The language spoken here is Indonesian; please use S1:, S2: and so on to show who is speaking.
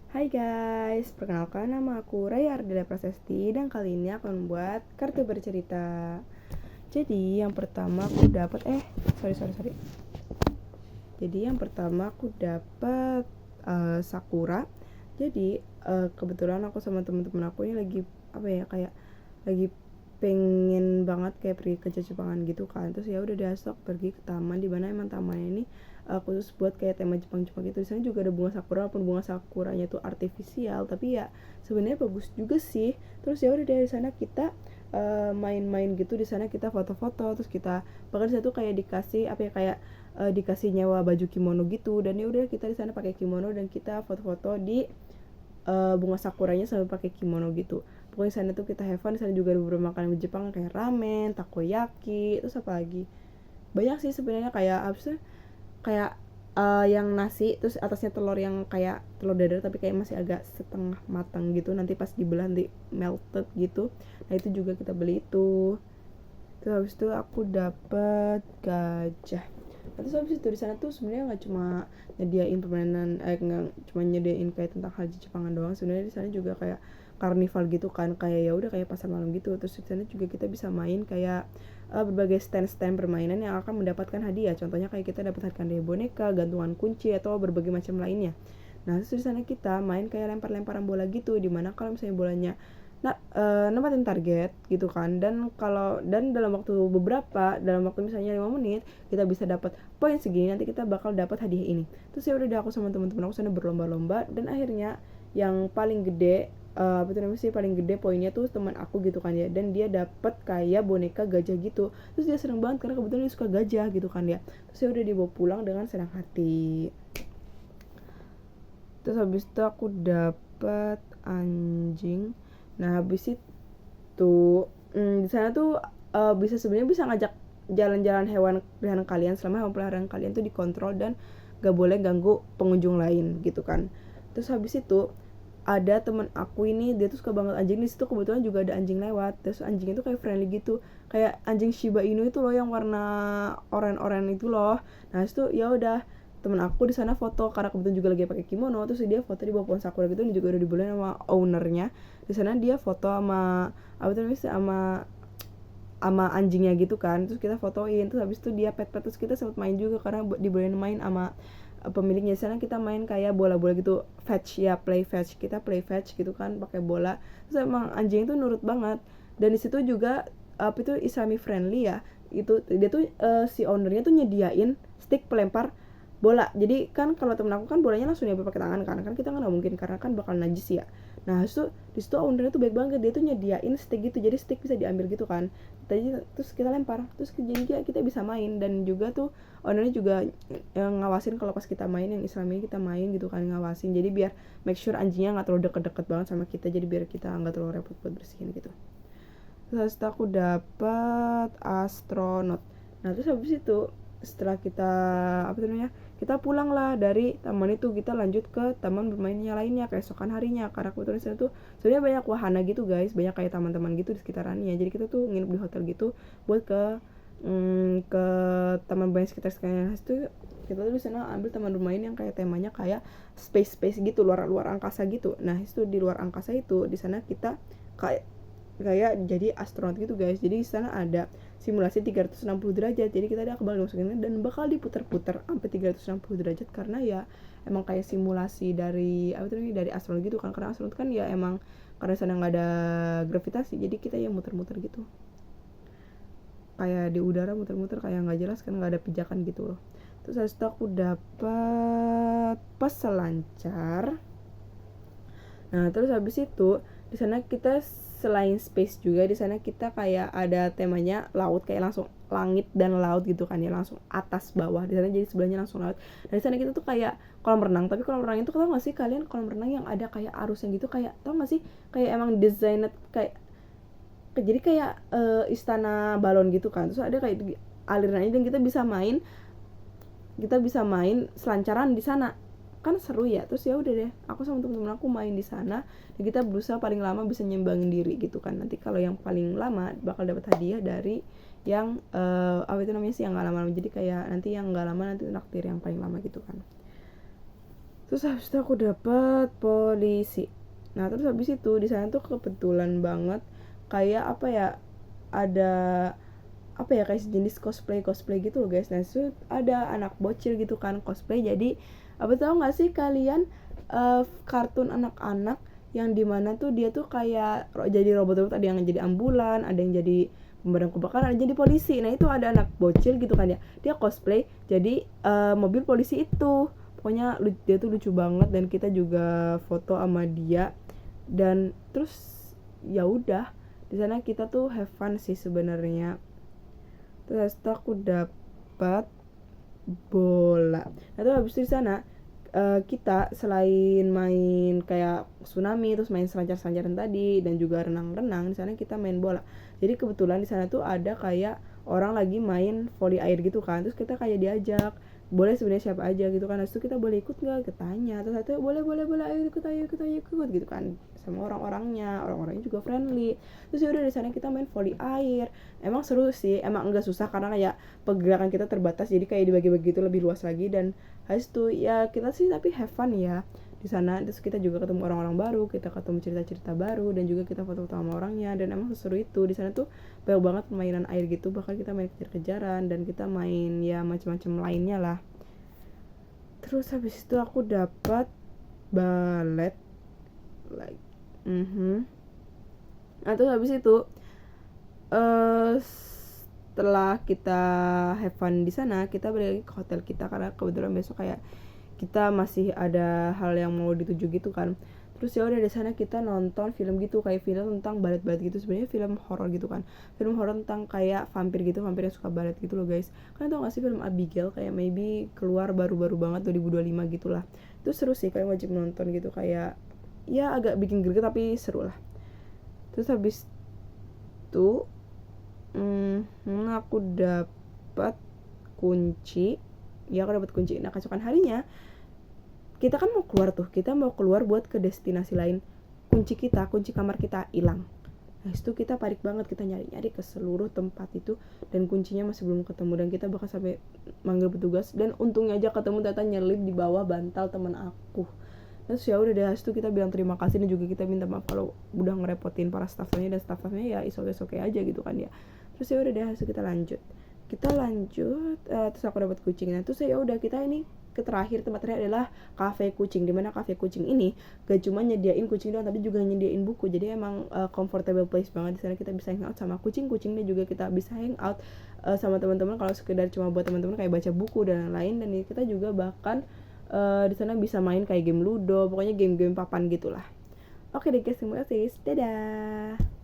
S1: Hai guys, perkenalkan nama aku Raya Ardila Prasesti dan kali ini aku membuat kartu bercerita. Jadi yang pertama aku dapat sorry. Jadi yang pertama aku dapat Sakura. Jadi kebetulan aku sama teman-teman aku ini lagi kayak lagi pengen banget kayak pergi ke Jepangan gitu kan. Terus ya udah besok pergi ke taman di mana emang tamannya ini khusus buat kayak tema Jepang gitu. Di sana juga ada bunga sakura, walaupun bunga sakuranya tuh artifisial, tapi ya sebenarnya bagus juga sih. Terus ya udah dari sana kita main-main gitu, di sana kita foto-foto, terus kita bahkan di sana tuh kayak dikasih dikasih nyewa baju kimono gitu, dan ya udah kita di sana pakai kimono dan kita foto-foto di bunga sakuranya sambil pakai kimono gitu. Pokoknya sana tuh kita have fun. Di sana juga ada beberapa makanan Jepang kayak ramen, takoyaki, terus apa lagi, banyak sih sebenarnya. Kayak apa sih, kayak yang nasi terus atasnya telur yang kayak telur dadar tapi kayak masih agak setengah matang gitu, nanti pas dibelah nanti melted gitu. Nah itu juga kita beli itu. Terus habis itu aku dapet gajah. Terus habis itu di sana tuh sebenarnya nggak cuma nyediain permainan, nggak cuma nyediain kayak tentang hal Jepangan doang. Sebenarnya di sana juga kayak karnival gitu kan, kayak ya udah kayak pasar malam gitu. Terus di sana juga kita bisa main kayak berbagai stand permainan yang akan mendapatkan hadiah. Contohnya kayak kita dapatkan hadiah boneka, gantungan kunci, atau berbagai macam lainnya. Nah terus di sana kita main kayak lempar-lemparan bola gitu, dimana kalau misalnya bolanya nempatin target gitu kan, dan dalam waktu misalnya 5 menit kita bisa dapat poin segini, nanti kita bakal dapat hadiah ini. Terus ya udah aku sama teman-teman aku sana berlomba-lomba, dan akhirnya yang paling gede paling gede poinnya tuh teman aku gitu kan ya, dan dia dapat kayak boneka gajah gitu. Terus dia seneng banget karena kebetulan dia suka gajah gitu kan ya. Terus ya udah dibawa pulang dengan senang hati. Terus habis itu aku dapat anjing. Nah habis itu di sana tuh sebenarnya bisa ngajak jalan-jalan hewan peliharaan kalian selama hewan peliharaan kalian tuh dikontrol dan gak boleh ganggu pengunjung lain gitu kan. Terus habis itu ada temen aku ini, dia tuh suka banget anjing. Di situ kebetulan juga ada anjing lewat. Terus anjingnya tuh kayak friendly gitu, kayak anjing Shiba Inu itu loh yang warna oranye itu loh. Nah itu ya udah, temen aku di sana foto karena kebetulan juga lagi pakai kimono. Terus dia foto di bawah pohon sakura gitu, dan juga udah dibolehin sama ownernya. Di sana dia foto sama sama anjingnya gitu kan. Terus kita fotoin, terus habis itu dia pet terus kita sempat main juga karena dibolehin main sama pemiliknya. Di sana kita main kayak bola-bola gitu, kita play fetch gitu kan pakai bola. Terus emang anjing itu nurut banget, dan di situ juga itu Islami friendly ya. Itu dia tuh si ownernya tuh nyediain stick pelempar bola. Jadi kan kalau temen aku kan bolanya langsung diambil pakai tangan kan kita nggak mungkin karena kan bakal najis ya. Nah itu di situ ownernya tuh baik banget, dia tuh nyediain stick gitu, jadi stick bisa diambil gitu kan. Terus kita lempar, terus jadi kita bisa main. Dan juga tuh ownernya juga yang ngawasin kalau pas kita main, yang Islami kita main gitu kan, ngawasin. Jadi biar make sure anjingnya nggak terlalu deket-deket banget sama kita, jadi biar kita nggak terlalu repot buat bersihin gitu. Terus aku dapat astronot. Nah terus habis itu setelah kita pulang lah dari taman itu, kita lanjut ke taman bermainnya lainnya keesokan harinya. Karena kebetulan sana tuh sebenarnya banyak wahana gitu guys, banyak kayak taman-taman gitu di sekitarannya. Jadi kita tuh nginep di hotel gitu buat ke taman bermain sekitar sekitarnya itu. Kita tuh di sana ambil taman bermain yang kayak temanya kayak space gitu, luar angkasa gitu. Nah itu di luar angkasa itu, di sana kita kayak jadi astronot gitu guys. Jadi di sana ada simulasi 360 derajat. Jadi kita bakal dimasukin dan bakal diputar-putar sampai 360 derajat, karena ya emang kayak simulasi dari dari astronot gitu kan. Karena astronot kan ya emang karena sana nggak ada gravitasi, jadi kita ya muter-muter gitu kayak di udara, muter-muter kayak nggak jelas kan, nggak ada pijakan gitu loh. Terus habis itu aku dapat peselancar. Nah terus habis itu di sana kita selain space juga, di sana kita kayak ada temanya laut, kayak langsung langit dan laut gitu kan ya, langsung atas bawah di sana, jadi sebelahnya langsung laut. Dan di sana kita tuh kayak kolam renang, tapi kolam renang itu tau gak sih kalian, kolam renang yang ada kayak arusnya gitu, kayak tau gak sih, kayak emang desainnya kayak jadi kayak istana balon gitu kan. Terus ada kayak alirannya, dan kita bisa main selancaran di sana, kan seru ya. Terus ya udah deh, aku sama temen-temen aku main di sana, dan kita berusaha paling lama bisa nyembangin diri gitu kan. Nanti kalau yang paling lama bakal dapat hadiah dari yang yang nggak lama-lama. Jadi kayak nanti yang nggak lama nanti naktir yang paling lama gitu kan. Terus habis itu aku dapet polisi. Nah terus habis itu di sana tuh kebetulan banget kayak apa ya, ada apa ya, kayak sejenis cosplay gitu loh guys. Nah itu ada anak bocil gitu kan cosplay. Jadi apa, tau nggak sih kalian kartun anak-anak yang dimana tuh dia tuh kayak jadi robot-robot, ada yang jadi ambulan, ada yang jadi pemadam kebakaran, ada yang jadi polisi. Nah itu ada anak bocil gitu kan ya, dia cosplay jadi mobil polisi itu. Pokoknya dia tuh lucu banget dan kita juga foto sama dia. Dan terus ya udah, di sana kita tuh have fun sih sebenarnya. Terus aku dapat bola. Nah terus habis itu di sana kita selain main kayak tsunami, terus main selancar-selancaran tadi dan juga renang-renang, di sana kita main bola. Jadi kebetulan di sana tuh ada kayak orang lagi main volley air gitu kan. Terus kita kayak diajak, boleh sebenarnya siapa aja gitu kan. Terus itu kita boleh ikut nggak, ketanya. Terus satu boleh ayo ikut gitu kan, sama orang-orangnya juga friendly. Terus ya udah di sana kita main volley air. Emang seru sih, emang enggak susah karena kayak pergerakan kita terbatas, jadi kayak dibagi-bagi itu lebih luas lagi. Dan habis itu ya kita sih tapi have fun ya di sana. Terus kita juga ketemu orang-orang baru, kita ketemu cerita-cerita baru, dan juga kita foto-foto sama orangnya. Dan emang seseru itu. Di sana tuh banyak banget permainan air gitu, bahkan kita main kejar-kejaran dan kita main ya macam-macam lainnya lah. Terus habis itu aku dapat balet like Nah terus habis itu setelah kita have fun di sana, kita balik lagi ke hotel kita karena kebetulan besok kayak kita masih ada hal yang mau dituju gitu kan. Terus ya udah di sana kita nonton film gitu, kayak film tentang balet-balet gitu. Sebenarnya film horor gitu kan, film horor tentang kayak vampir gitu, vampir yang suka balet gitu loh guys. Kalian tau gak sih film Abigail, kayak maybe keluar baru-baru banget 2025 gitulah. Itu seru sih, kalian wajib nonton gitu, kayak ya agak bikin greget tapi seru lah. Terus habis itu aku dapat kunci. Ya aku dapat kunci. Nah keesokan harinya kita kan mau keluar tuh, kita mau keluar buat ke destinasi lain. Kunci kamar kita hilang. Nah itu kita panik banget, kita nyari-nyari ke seluruh tempat itu dan kuncinya masih belum ketemu. Dan kita bakal sampai manggil petugas, dan untungnya aja ketemu, ternyata nyelip di bawah bantal teman aku. Terus ya udah deh, itu kita bilang terima kasih dan juga kita minta maaf kalau udah ngerepotin para staffnya, dan staffnya ya oke aja gitu kan ya. Terus ya udah deh, kita lanjut terus aku dapat kucing. Nah terus ya udah, kita ini terakhir, tempat terakhir adalah kafe kucing, dimana kafe kucing ini gak cuma nyediain kucing doang tapi juga nyediain buku. Jadi emang comfortable place banget. Di sana kita bisa hangout sama kucing-kucing, dan juga kita bisa hangout sama teman-teman kalau sekedar cuma buat teman-teman kayak baca buku dan lain-lain. Dan kita juga bahkan di sana bisa main kayak game ludo, pokoknya game-game papan gitulah. Oke deh guys, terima kasih, dadah.